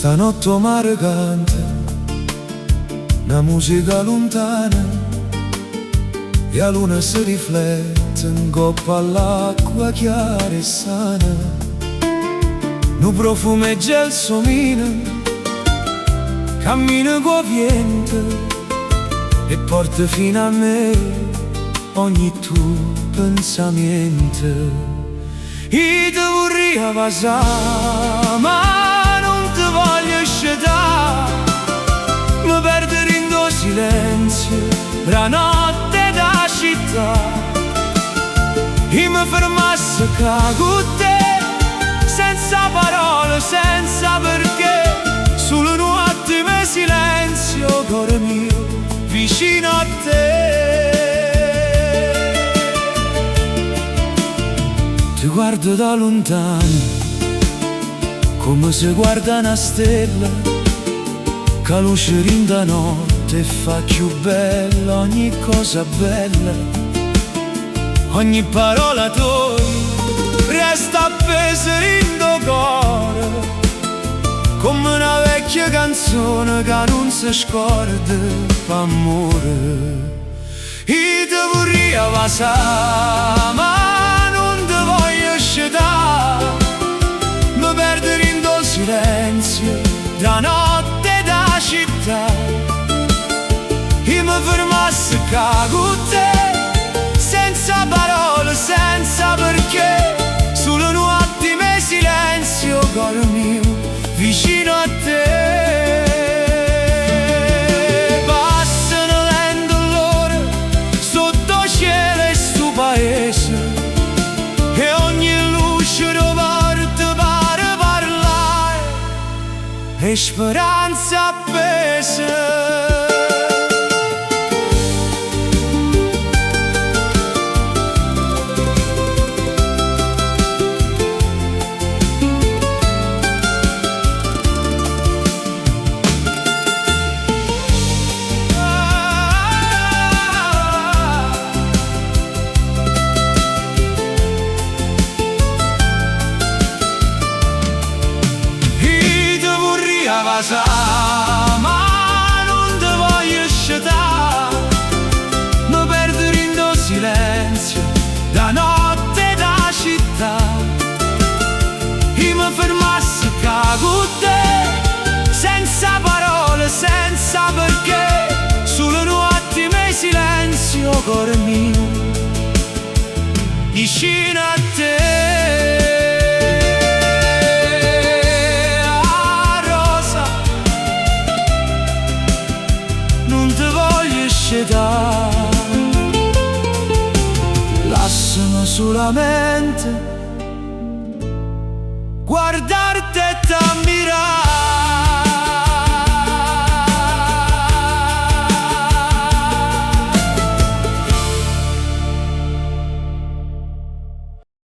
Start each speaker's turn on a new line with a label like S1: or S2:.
S1: Stanotte o mare canta una musica lontana e la luna si riflette in coppa all'acqua chiara e sana. Nu profumo e gelsomina cammina con vento e porta fino a me ogni tuo pensamento. E te vorrei passare ma non ti voglio scegliere, mi perdere in tuo silenzio la notte da città e mi fermasse con te senza parole, senza perché, solo un attimo di silenzio, cuore mio, vicino a te. Ti guardo da lontano come se guarda una stella che luce rinda notte e fa più bella ogni cosa bella. Ogni parola tua resta appesa in tuo cuore come una vecchia canzone che non si scorda d'amore. E te vorrei passare ma non ti voglio scegliere, mi perdere in tuo silenzio da notte da città e mi fermasse con te senza parole, senza perché, solo un attimo di silenzio, cuore mio, vicino a te. Passano lento l'ore sotto cielo e sto paese e ogni luce parte pare parlare e speranza appesa. Ma non ti voglio scegliere, mi perdere in tuo silenzio da notte da città e mi fermasse con te senza parole, senza perché, solo un attimo di silenzio, cuore mio, vicino a te. Lasciami solamente guardarti e t'ammirare.